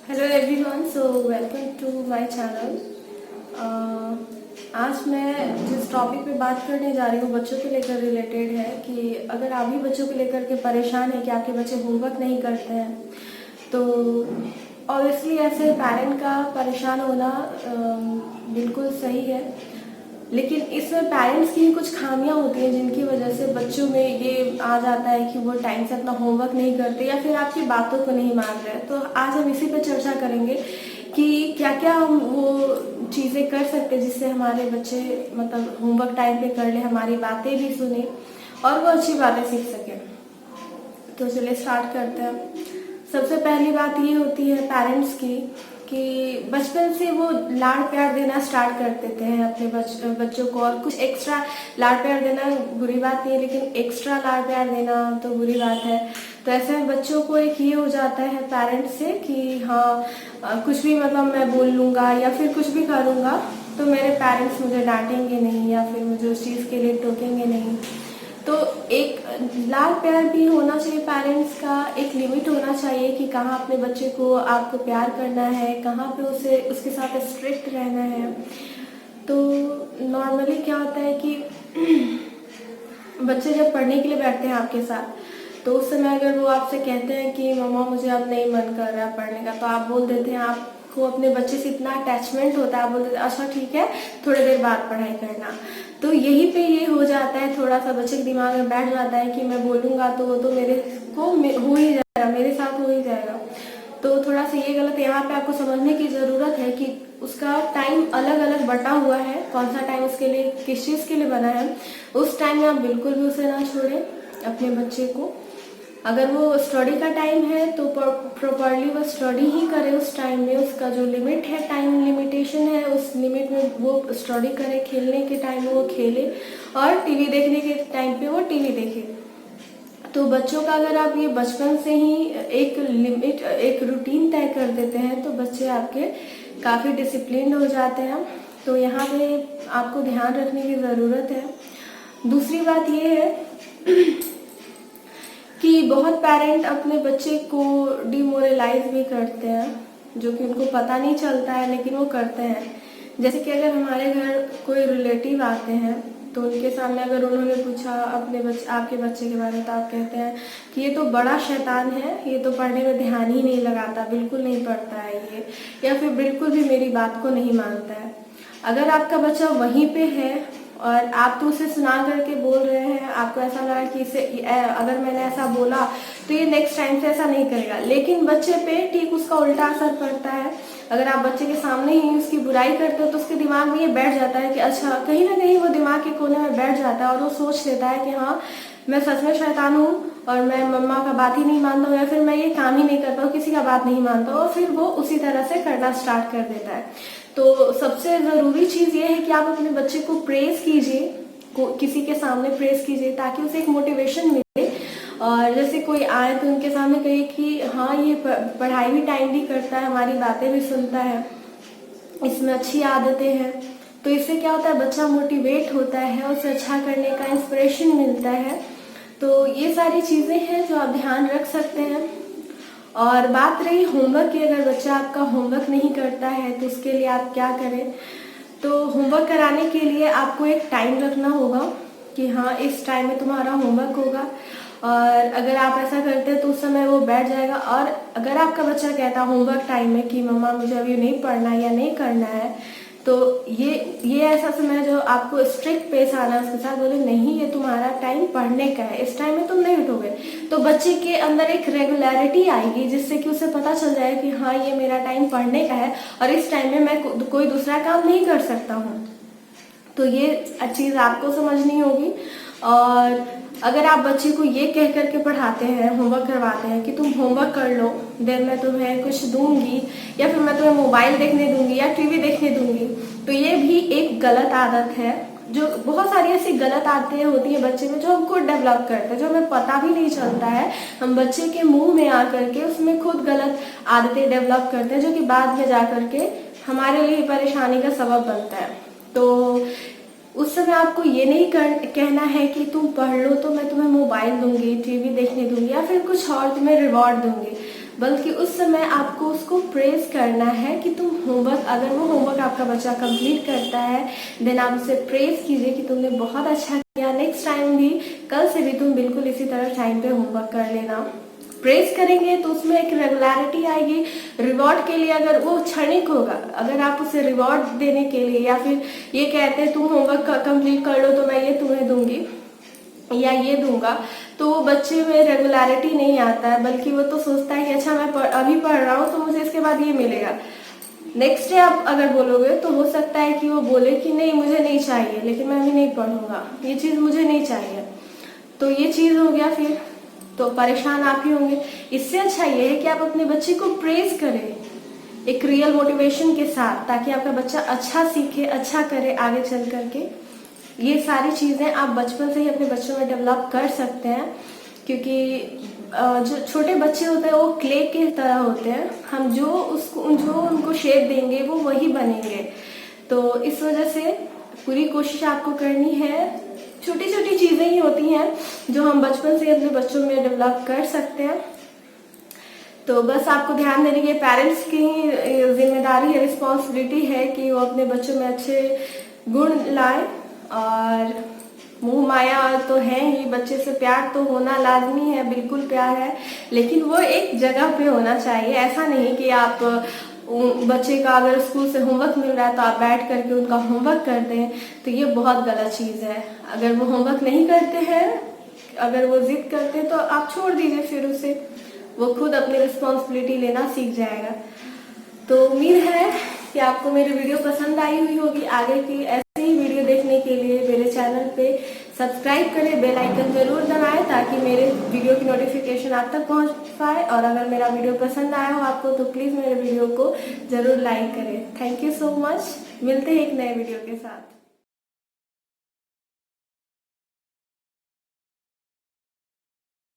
Hello everyone, so welcome to my channel. आज मैं जिस टॉपिक पे बात करने जा रही हूँ बच्चों को लेकर रिलेटेड है कि अगर आप भी बच्चों को लेकर के परेशान हैं कि आपके बच्चे होमवर्क नहीं करते हैं, तो ऑब्वियसली ऐसे पेरेंट का परेशान होना बिल्कुल सही है। लेकिन इसमें पेरेंट्स की कुछ खामियां होती हैं जिनकी वजह से बच्चों में ये आ जाता है कि वो टाइम से अपना होमवर्क नहीं करते या फिर आपकी बातों को नहीं मान रहे। तो आज हम इसी पे चर्चा करेंगे कि क्या क्या हम वो चीज़ें कर सकते हैं जिससे हमारे बच्चे मतलब होमवर्क टाइम पे कर ले, हमारी बातें भी सुने और वो अच्छी बातें सीख सकें। तो चलिए स्टार्ट करते हैं। सबसे पहली बात ये होती है पेरेंट्स की कि बचपन से वो लाड़ प्यार देना स्टार्ट कर देते हैं अपने बच्चों को। और कुछ एक्स्ट्रा लाड़ प्यार देना बुरी बात नहीं है, लेकिन एक्स्ट्रा लाड़ प्यार देना तो बुरी बात है। तो ऐसे में बच्चों को एक ये हो जाता है पेरेंट्स से कि हाँ कुछ भी मतलब मैं बोल लूँगा या फिर कुछ भी करूँगा तो मेरे पेरेंट्स मुझे डांटेंगे नहीं या फिर मुझे उस चीज़ के लिए टोकेंगे नहीं। तो एक लाड़ प्यार भी होना चाहिए पेरेंट्स का, एक लिमिट होना चाहिए कि कहाँ अपने बच्चे को आपको प्यार करना है, कहाँ पे उसे उसके साथ स्ट्रिक्ट रहना है। तो नॉर्मली क्या होता है कि बच्चे जब पढ़ने के लिए बैठते हैं आपके साथ तो उस समय अगर वो आपसे कहते हैं कि मम्मा मुझे अब नहीं मन कर रहा पढ़ने का, तो आप बोल देते हैं, आपको अपने बच्चे से इतना अटैचमेंट होता है, आप बोल देते हैं अच्छा ठीक है थोड़ी देर बाद पढ़ाई करना। तो यहीं पे ये हो जाता है, थोड़ा सा बच्चे के दिमाग में बैठ जाता है कि मैं बोलूँगा तो वो तो मेरे को हो ही जाएगा, मेरे साथ हो ही जाएगा। तो थोड़ा सा ये गलत यहाँ पे आपको समझने की ज़रूरत है कि उसका टाइम अलग अलग बटा हुआ है, कौन सा टाइम उसके लिए किस चीज़ के लिए बना है। उस टाइम में आप बिल्कुल भी उसे ना छोड़ें अपने बच्चे को। अगर वो स्टडी का टाइम है तो प्रॉपरली वो स्टडी ही करे उस टाइम में। उसका जो लिमिट है, टाइम लिमिटेशन है, उस लिमिट में वो स्टडी करे। खेलने के टाइम में वो खेले और टीवी देखने के टाइम पे वो टीवी देखे। तो बच्चों का अगर आप ये बचपन से ही एक लिमिट, एक रूटीन तय कर देते हैं तो बच्चे आपके काफ़ी डिसिप्लिन्ड हो जाते हैं। तो यहाँ पे आपको ध्यान रखने की ज़रूरत है। दूसरी बात ये है कि बहुत पेरेंट अपने बच्चे को डिमोरलाइज भी करते हैं, जो कि उनको पता नहीं चलता है लेकिन वो करते हैं। जैसे कि अगर हमारे घर कोई रिलेटिव आते हैं तो उनके सामने अगर उन्होंने पूछा आपके बच्चे के बारे में, तो आप कहते हैं कि ये तो बड़ा शैतान है, ये तो पढ़ने में ध्यान ही नहीं लगाता, बिल्कुल नहीं पढ़ता है ये, या फिर बिल्कुल भी मेरी बात को नहीं मानता है। अगर आपका बच्चा वहीं पे है और आप तो उसे सुना करके बोल रहे हैं, आपको ऐसा लगा कि इसे अगर मैंने ऐसा बोला तो ये नेक्स्ट टाइम से ऐसा नहीं करेगा, लेकिन बच्चे पे ठीक उसका उल्टा असर पड़ता है। अगर आप बच्चे के सामने ही उसकी बुराई करते हो तो उसके दिमाग में ये बैठ जाता है कि अच्छा, कहीं ना कहीं वो दिमाग के कोने में बैठ जाता है और वो सोच लेता है कि हाँ मैं सच में शैतान हूँ और मैं मम्मा का बात ही नहीं मानता हूँ, या फिर मैं ये काम ही नहीं करता हूँ, किसी का बात नहीं मानता हूँ, और फिर वो उसी तरह से करना स्टार्ट कर देता है। तो सबसे ज़रूरी चीज़ ये है कि आप अपने बच्चे को प्रेज़ कीजिए, किसी के सामने प्रेज़ कीजिए ताकि उसे एक मोटिवेशन मिले। और जैसे कोई आए तो उनके सामने कहिए कि हाँ ये पढ़ाई भी टाइम भी करता है, हमारी बातें भी सुनता है, इसमें अच्छी आदतें हैं। तो इससे क्या होता है, बच्चा मोटिवेट होता है, उसे अच्छा करने का इंस्पिरेशन मिलता है। तो ये सारी चीज़ें हैं जो आप ध्यान रख सकते हैं। और बात रही होमवर्क की, अगर बच्चा आपका होमवर्क नहीं करता है तो उसके लिए आप क्या करें। तो होमवर्क कराने के लिए आपको एक टाइम रखना होगा कि हाँ इस टाइम में तुम्हारा होमवर्क होगा, और अगर आप ऐसा करते हैं तो उस समय वो बैठ जाएगा। और अगर आपका बच्चा कहता है होमवर्क टाइम में कि मम्मा मुझे अभी नहीं पढ़ना या नहीं करना है, तो ये ऐसा समय जो आपको स्ट्रिक्ट पेश आना है उसके साथ, बोले नहीं ये तुम्हारा टाइम पढ़ने का है, इस टाइम में तुम नहीं उठोगे। तो बच्चे के अंदर एक रेगुलरिटी आएगी जिससे कि उसे पता चल जाए कि हाँ ये मेरा टाइम पढ़ने का है और इस टाइम में मैं कोई दूसरा काम नहीं कर सकता हूँ। तो ये चीज़ आपको समझनी होगी। और अगर आप बच्चे को ये कह करके पढ़ाते हैं, होमवर्क करवाते हैं कि तुम होमवर्क कर लो, देन मैं तुम्हें कुछ दूंगी या फिर मैं तुम्हें मोबाइल देखने दूंगी या टीवी देखने दूंगी, तो ये भी एक गलत आदत है। जो बहुत सारी ऐसी गलत आदतें होती हैं बच्चे में जो हम खुद डेवलप करते हैं, जो हमें पता भी नहीं चलता है, हम बच्चे के मुंह में आकर के उसमें खुद गलत आदतें डेवलप करते हैं जो कि बाद में जा करके हमारे लिए परेशानी का सबब बनता है। तो उस समय आपको ये नहीं कहना है कि तुम पढ़ लो तो मैं तुम्हें मोबाइल दूंगी, टीवी देखने दूंगी या फिर कुछ और तुम्हें रिवॉर्ड दूंगी। बल्कि उस समय आपको उसको प्रेज करना है कि तुम होमवर्क, अगर वो होमवर्क आपका बच्चा कंप्लीट करता है देन आप उसे प्रेज कीजिए कि तुमने बहुत अच्छा किया, नेक्स्ट टाइम भी, कल से भी तुम बिल्कुल इसी तरह टाइम पे होमवर्क कर लेना। प्रेज करेंगे तो उसमें एक रेगुलरिटी आएगी। रिवॉर्ड के लिए अगर वो क्षणिक होगा, अगर आप उसे रिवॉर्ड देने के लिए या फिर ये कहते हैं तुम होमवर्क कंप्लीट कर लो तो मैं ये तुम्हें दूंगी या ये दूंगा, तो वो बच्चे में रेगुलरिटी नहीं आता है, बल्कि वो तो सोचता है कि अच्छा मैं अभी पढ़ रहा हूँ तो मुझे इसके बाद ये मिलेगा। नेक्स्ट डे आप अगर बोलोगे तो हो सकता है कि वो बोले कि नहीं मुझे नहीं चाहिए, लेकिन मैं अभी नहीं पढ़ूंगा, ये चीज मुझे नहीं चाहिए, तो ये चीज हो गया, फिर तो परेशान आप ही होंगे। इससे अच्छा ये है कि आप अपने बच्चे को प्रेज करें एक रियल मोटिवेशन के साथ, ताकि आपका बच्चा अच्छा सीखे, अच्छा करे आगे चल करके। ये सारी चीजें आप बचपन से ही अपने बच्चों में डेवलप कर सकते हैं, क्योंकि जो छोटे बच्चे होते हैं वो क्ले की तरह होते हैं, हम जो उनको शेप देंगे वो वही बनेंगे। तो इस वजह से पूरी कोशिश आपको करनी है, छोटी छोटी चीजें ही होती हैं जो हम बचपन से अपने बच्चों में डेवलप कर सकते हैं। तो बस आपको ध्यान देने की पेरेंट्स की जिम्मेदारी है, रिस्पॉन्सिबिलिटी है कि वो अपने बच्चों में अच्छे गुण लाए। और मोह माया तो है ही, बच्चे से प्यार तो होना लाजमी है, बिल्कुल प्यार है, लेकिन वो एक जगह पे होना चाहिए। ऐसा नहीं कि आप बच्चे का अगर स्कूल से होमवर्क मिल रहा है तो आप बैठ करके उनका होमवर्क कर दें, तो ये बहुत गलत चीज़ है। अगर वो होमवर्क नहीं करते हैं, अगर वो जिद करते हैं तो आप छोड़ दीजिए, फिर उसे वो खुद अपनी रिस्पॉन्सिबिलिटी लेना सीख जाएगा। तो उम्मीद है कि आपको मेरी वीडियो पसंद आई हुई होगी। आगे की ऐसे ही वीडियो देखने के लिए मेरे चैनल पे सब्सक्राइब करें, बेल आइकन जरूर दबाएं ताकि मेरे वीडियो की नोटिफिकेशन आप तक पहुंच पाए। और अगर मेरा वीडियो पसंद आया हो आपको तो प्लीज़ मेरे वीडियो को जरूर लाइक करें। Thank you so much. मिलते हैं एक नए वीडियो के साथ।